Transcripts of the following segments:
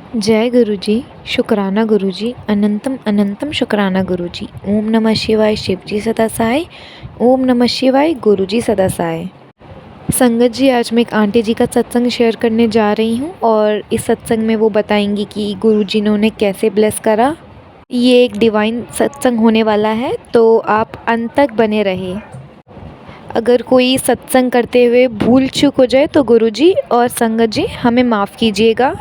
जय गुरुजी, शुक्राना गुरुजी, अनंतम अनंतम शुक्राना गुरुजी। ओम नमः शिवाय, शिवजी सदा सहाय। ओम नमः शिवाय, गुरुजी सदा सहाय। संगत जी, आज मैं एक आंटी जी का सत्संग शेयर करने जा रही हूँ और इस सत्संग में वो बताएंगी कि गुरुजी ने उन्हें कैसे ब्लेस करा। ये एक डिवाइन सत्संग होने वाला है, तो आप अंत तक बने रहे। अगर कोई सत्संग करते हुए भूल चूक हो जाए तो गुरुजी और संगत जी हमें माफ़ कीजिएगा।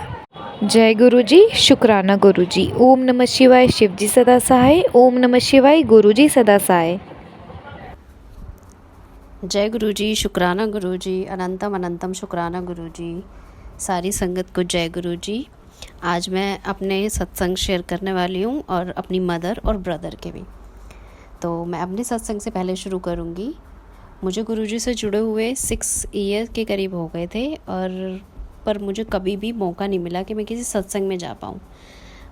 जय गुरुजी, शुक्राना गुरुजी। ओम नमः शिवाय, शिवजी सदा सहाय। ओम नमः शिवाय, गुरुजी सदा सहाय। जय गुरुजी, शुक्राना गुरुजी, अनंतम अनंतम शुक्राना गुरुजी। सारी संगत को जय गुरुजी। आज मैं अपने सत्संग शेयर करने वाली हूँ और अपनी मदर और ब्रदर के भी। तो मैं अपने सत्संग से पहले शुरू करूँगी। मुझे गुरुजी से जुड़े हुए 6 ईयर के करीब हो गए थे पर मुझे कभी भी मौका नहीं मिला कि मैं किसी सत्संग में जा पाऊँ।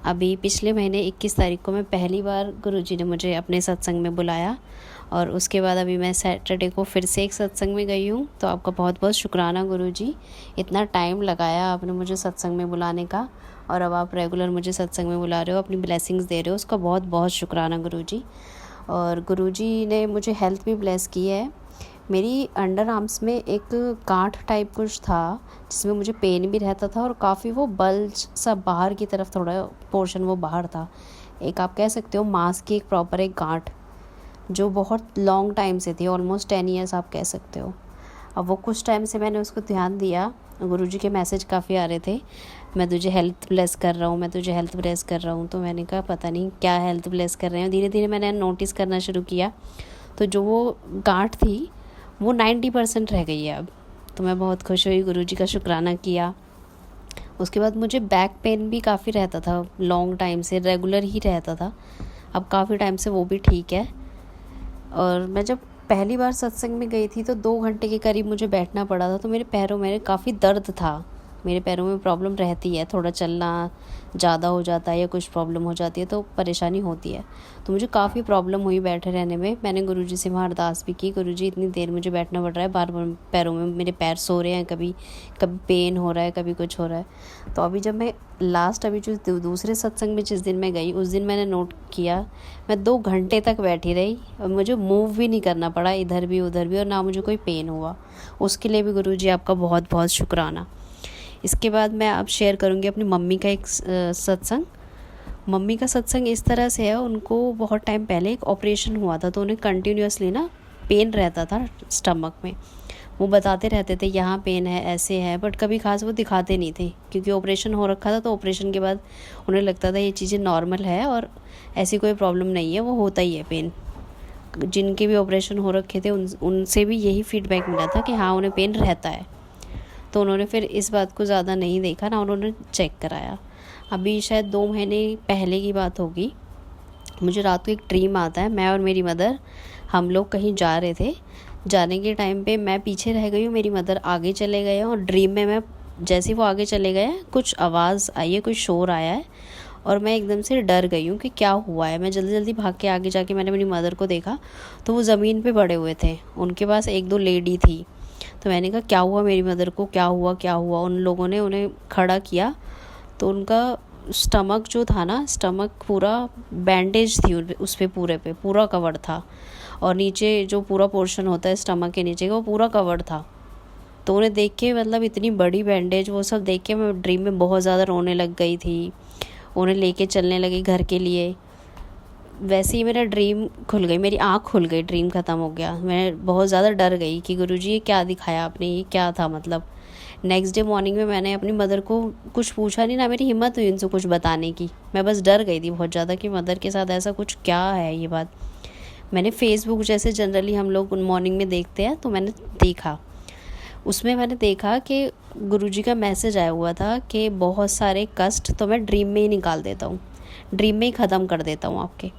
अभी पिछले महीने 21 तारीख को मैं पहली बार गुरुजी ने मुझे अपने सत्संग में बुलाया और उसके बाद अभी मैं सैटरडे को फिर से एक सत्संग में गई हूँ। तो आपका बहुत बहुत शुक्राना गुरुजी, इतना टाइम लगाया आपने मुझे सत्संग में बुलाने का और अब आप रेगुलर मुझे सत्संग में बुला रहे हो, अपनी ब्लेसिंग्स दे रहे हो, उसका बहुत बहुत शुक्राना गुरुजी। और गुरुजी ने मुझे हेल्थ भी ब्लेस की है। मेरी अंडर आर्म्स में एक गांठ टाइप कुछ था जिसमें मुझे पेन भी रहता था और काफ़ी वो बल्ज सा बाहर की तरफ थोड़ा पोर्शन वो बाहर था। एक आप कह सकते हो मांस की एक प्रॉपर एक गांठ जो बहुत लॉन्ग टाइम से थी, ऑलमोस्ट 10 ईयर्स आप कह सकते हो। अब वो कुछ टाइम से मैंने उसको ध्यान दिया। गुरुजी के मैसेज काफ़ी आ रहे थे, मैं तुझे हेल्थ ब्लेस कर रहा हूँ, मैं तुझे हेल्थ ब्लेस कर रहा हूँ। तो मैंने कहा पता नहीं क्या हेल्थ ब्लेस कर रहे हैं। धीरे धीरे मैंने नोटिस करना शुरू किया तो जो वो गांठ थी वो 90% रह गई है अब। तो मैं बहुत खुश हुई, गुरुजी का शुक्राना किया। उसके बाद मुझे बैक पेन भी काफ़ी रहता था, लॉन्ग टाइम से रेगुलर ही रहता था। अब काफ़ी टाइम से वो भी ठीक है। और मैं जब पहली बार सत्संग में गई थी तो 2 घंटे के करीब मुझे बैठना पड़ा था। तो मेरे पैरों में काफ़ी दर्द था, मेरे पैरों में प्रॉब्लम रहती है, थोड़ा चलना ज़्यादा हो जाता है या कुछ प्रॉब्लम हो जाती है तो परेशानी होती है। तो मुझे काफ़ी प्रॉब्लम हुई बैठे रहने में। मैंने गुरुजी से वहाँ अरदास भी की, गुरुजी इतनी देर मुझे बैठना पड़ रहा है, बार बार पैरों में मेरे पैर सो रहे हैं, कभी कभी पेन हो रहा है, कभी कुछ हो रहा है। तो अभी जब मैं लास्ट अभी जो दूसरे सत्संग में जिस दिन मैं गई उस दिन मैंने नोट किया, मैं 2 घंटे तक बैठी रही और मुझे मूव भी नहीं करना पड़ा इधर भी उधर भी, और ना मुझे कोई पेन हुआ। उसके लिए भी गुरुजी आपका बहुत बहुत शुक्राना। इसके बाद मैं अब शेयर करूँगी अपनी मम्मी का एक सत्संग। मम्मी का सत्संग इस तरह से है, उनको बहुत टाइम पहले एक ऑपरेशन हुआ था तो उन्हें कंटिन्यूसली ना पेन रहता था स्टमक में। वो बताते रहते थे यहाँ पेन है, ऐसे है, बट कभी खास वो दिखाते नहीं थे क्योंकि ऑपरेशन हो रखा था। तो ऑपरेशन के बाद उन्हें लगता था ये चीज़ें नॉर्मल है और ऐसी कोई प्रॉब्लम नहीं है, वो होता ही है पेन। जिनके भी ऑपरेशन हो रखे थे उनसे भी यही फीडबैक मिला था कि हाँ उन्हें पेन रहता है। तो उन्होंने फिर इस बात को ज़्यादा नहीं देखा ना, उन्होंने चेक कराया। अभी शायद 2 महीने पहले की बात होगी, मुझे रात को एक ड्रीम आता है, मैं और मेरी मदर हम लोग कहीं जा रहे थे। जाने के टाइम पे मैं पीछे रह गई हूँ, मेरी मदर आगे चले गए हैं और ड्रीम में मैं जैसे ही वो आगे चले गए हैं कुछ आवाज़ आई है, कुछ शोर आया है और मैं एकदम से डर गई हूँ कि क्या हुआ है। मैं जल्दी जल्दी भाग के आगे जाके मैंने मेरी मदर को देखा तो वो ज़मीन पे पड़े हुए थे, उनके पास 1-2 लेडी थी। तो मैंने कहा क्या हुआ मेरी मदर को, क्या हुआ क्या हुआ। उन लोगों ने उन्हें खड़ा किया तो उनका स्टमक जो था ना, स्टमक पूरा बैंडेज थी उस पे, पूरे पे पूरा कवर था और नीचे जो पूरा पोर्शन होता है स्टमक के नीचे का वो पूरा कवर था। तो उन्हें देख के मतलब इतनी बड़ी बैंडेज, वो सब देख के मैं ड्रीम में बहुत ज़्यादा रोने लग गई थी। उन्हें लेके चलने लगी घर के लिए। वैसे ही मेरा ड्रीम खुल गई, मेरी आँख खुल गई, ड्रीम ख़त्म हो गया। मैं बहुत ज़्यादा डर गई कि गुरुजी ये क्या दिखाया आपने, ये क्या था मतलब। नेक्स्ट डे मॉर्निंग में मैंने अपनी मदर को कुछ पूछा नहीं, ना मेरी हिम्मत हुई उनसे कुछ बताने की। मैं बस डर गई थी बहुत ज़्यादा कि मदर के साथ ऐसा कुछ क्या है ये बात। मैंने फेसबुक जैसे जनरली हम लोग मॉर्निंग में देखते हैं तो मैंने देखा, उसमें मैंने देखा कि गुरुजी का मैसेज आया हुआ था कि बहुत सारे कष्ट तो मैं ड्रीम में ही निकाल देता हूँ, ड्रीम में ही ख़त्म कर देता हूँ आपके।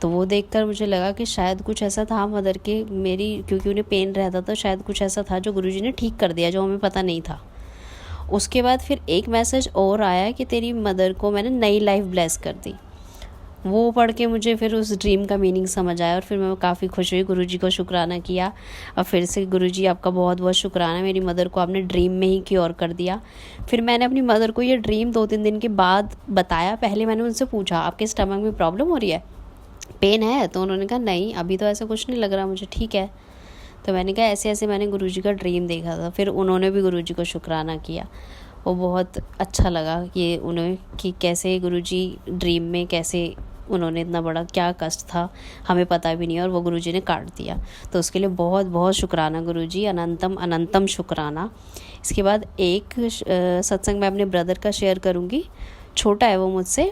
तो वो देखकर मुझे लगा कि शायद कुछ ऐसा था मदर के, मेरी क्योंकि उन्हें पेन रहता था, शायद कुछ ऐसा था जो गुरुजी ने ठीक कर दिया जो हमें पता नहीं था। उसके बाद फिर एक मैसेज और आया कि तेरी मदर को मैंने नई लाइफ ब्लेस कर दी। वो पढ़ के मुझे फिर उस ड्रीम का मीनिंग समझ आया और फिर मैं काफ़ी खुश हुई, गुरुजी को शुक्राना किया। और फिर से गुरुजी आपका बहुत बहुत शुक्राना, मेरी मदर को आपने ड्रीम में ही क्योर कर दिया। फिर मैंने अपनी मदर को ये ड्रीम 2-3 दिन के बाद बताया। पहले मैंने उनसे पूछा आपके स्टमक में प्रॉब्लम हो रही है, पेन है? तो उन्होंने कहा नहीं अभी तो ऐसा कुछ नहीं लग रहा मुझे, ठीक है। तो मैंने कहा ऐसे ऐसे मैंने गुरुजी का ड्रीम देखा था। फिर उन्होंने भी गुरुजी को शुक्राना किया। वो बहुत अच्छा लगा ये उन्हें कि कैसे गुरुजी ड्रीम में कैसे उन्होंने इतना बड़ा क्या कष्ट था हमें पता भी नहीं और वो गुरुजी ने काट दिया। तो उसके लिए बहुत बहुत शुक्राना गुरुजी, अनंतम अनंतम शुक्राना। इसके बाद एक सत्संग मैं अपने ब्रदर का शेयर करूँगी। छोटा है वो मुझसे,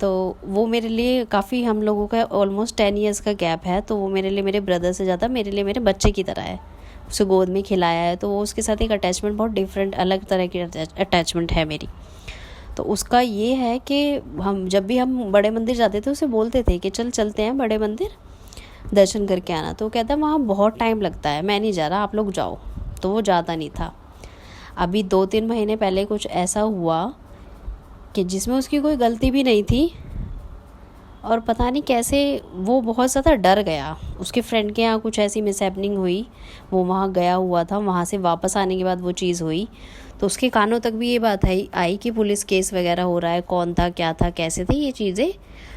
तो वो मेरे लिए काफ़ी, हम लोगों का ऑलमोस्ट 10 ईयर्स का गैप है। तो वो मेरे लिए मेरे ब्रदर से ज़्यादा मेरे लिए मेरे बच्चे की तरह है। उसे गोद में खिलाया है तो वो उसके साथ एक अटैचमेंट बहुत डिफरेंट अलग तरह की अटैचमेंट है मेरी। तो उसका ये है कि हम जब भी हम बड़े मंदिर जाते थे उसे बोलते थे कि चल चलते हैं बड़े मंदिर दर्शन करके आना। तो वो कहता वहाँ बहुत टाइम लगता है, मैं नहीं जा रहा, आप लोग जाओ। तो वो जाता नहीं था। अभी 2-3 महीने पहले कुछ ऐसा हुआ कि जिसमें उसकी कोई गलती भी नहीं थी और पता नहीं कैसे वो बहुत ज़्यादा डर गया। उसके फ्रेंड के यहाँ कुछ ऐसी मिसहैपनिंग हुई, वो वहाँ गया हुआ था, वहाँ से वापस आने के बाद वो चीज़ हुई। तो उसके कानों तक भी ये बात आई कि पुलिस केस वगैरह हो रहा है, कौन था क्या था कैसे थे ये चीज़ें।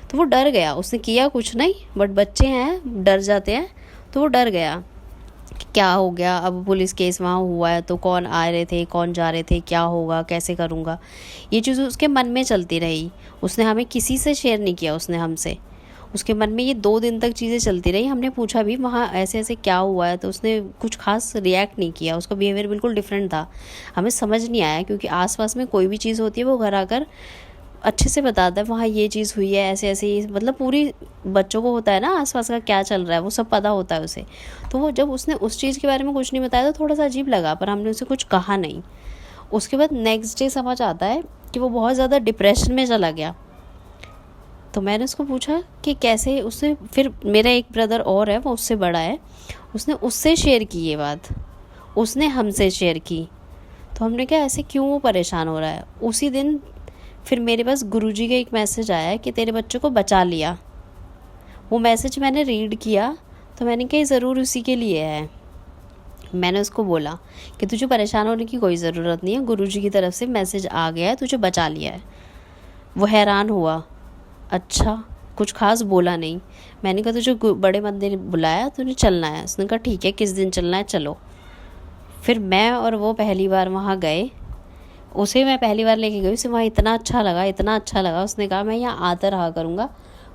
तो वो डर गया, उसने किया कुछ नहीं, बट बच्चे हैं डर जाते हैं। तो वो डर गया कि क्या हो गया, अब पुलिस केस वहाँ हुआ है तो कौन आ रहे थे कौन जा रहे थे, क्या होगा कैसे करूँगा, ये चीज़ उसके मन में चलती रही। उसने हमें किसी से शेयर नहीं किया, उसने हमसे, उसके मन में ये 2 दिन तक चीज़ें चलती रही। हमने पूछा भी वहाँ ऐसे ऐसे क्या हुआ है तो उसने कुछ खास रिएक्ट नहीं किया, उसका बिहेवियर बिल्कुल डिफरेंट था। हमें समझ नहीं आया क्योंकि आसपास में कोई भी चीज़ होती है वो घर आकर अच्छे से बताता है वहाँ ये चीज़ हुई है ऐसे ऐसे, मतलब पूरी बच्चों को होता है ना आसपास का क्या चल रहा है वो सब पता होता है उसे। तो वो जब उसने उस चीज़ के बारे में कुछ नहीं बताया तो थोड़ा सा अजीब लगा, पर हमने उसे कुछ कहा नहीं। उसके बाद नेक्स्ट डे समझ आता है कि वो बहुत ज़्यादा डिप्रेशन में चला गया। तो मैंने उसको पूछा कि कैसे। उसने फिर, मेरा एक ब्रदर और है वो उससे बड़ा है, उसने उससे शेयर की ये बात, उसने हमसे शेयर की। तो हमने कहा ऐसे क्यों वो परेशान हो रहा है। उसी दिन फिर मेरे पास गुरुजी का एक मैसेज आया कि तेरे बच्चों को बचा लिया। वो मैसेज मैंने रीड किया तो मैंने कहा ज़रूर उसी के लिए है। मैंने उसको बोला कि तुझे परेशान होने की कोई ज़रूरत नहीं है, गुरुजी की तरफ से मैसेज आ गया है, तुझे बचा लिया है। वो हैरान हुआ, अच्छा, कुछ खास बोला नहीं। मैंने कहा तुझे बड़े मंदिर बुलाया, तुझे चलना है। उसने कहा ठीक है, किस दिन चलना है चलो। फिर मैं और वो पहली बार वहाँ गए, उसे मैं पहली बार लेके गई, उसे वहाँ इतना अच्छा लगा, इतना अच्छा लगा। उसने कहा मैं यहाँ आता रहा करूँगा,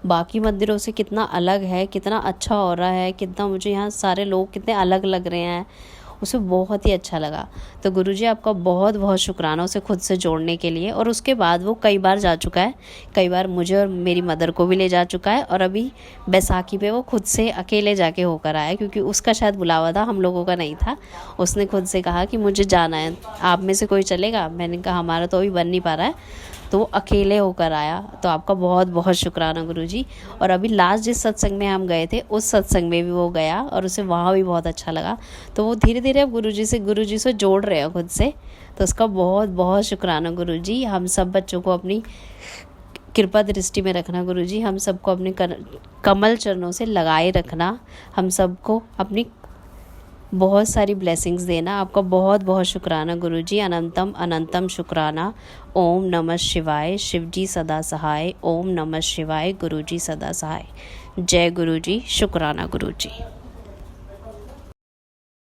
बाकी मंदिरों से कितना अलग है, कितना अच्छा हो रहा है, कितना मुझे यहाँ सारे लोग कितने अलग लग रहे हैं, उसे बहुत ही अच्छा लगा। तो गुरुजी आपका बहुत बहुत शुक्राना उसे खुद से जोड़ने के लिए। और उसके बाद वो कई बार जा चुका है, कई बार मुझे और मेरी मदर को भी ले जा चुका है। और अभी बैसाखी पे वो खुद से अकेले जाके होकर आया, क्योंकि उसका शायद बुलावा था, हम लोगों का नहीं था। उसने खुद से कहा कि मुझे जाना है, आप में से कोई चलेगा? मैंने कहा हमारा तो अभी बन नहीं पा रहा है। तो वो अकेले होकर आया। तो आपका बहुत बहुत शुक्राना गुरुजी। और अभी लास्ट जिस सत्संग में हम गए थे उस सत्संग में भी वो गया और उसे वहाँ भी बहुत अच्छा लगा। तो वो धीरे धीरे अब गुरुजी से जोड़ रहे हैं खुद से। तो उसका बहुत बहुत शुक्राना गुरुजी। हम सब बच्चों को अपनी कृपा दृष्टि में रखना गुरुजी, हम सबको अपने कमल चरणों से लगाए रखना, हम सबको अपनी बहुत सारी ब्लेसिंग्स देना। आपका बहुत बहुत शुक्राना गुरुजी, अनंतम अनंतम शुक्राना। ओम नमः शिवाय, शिवजी सदा सहाय। ओम नमः शिवाय, गुरुजी सदा सहाय। जय गुरुजी, शुक्राना गुरुजी।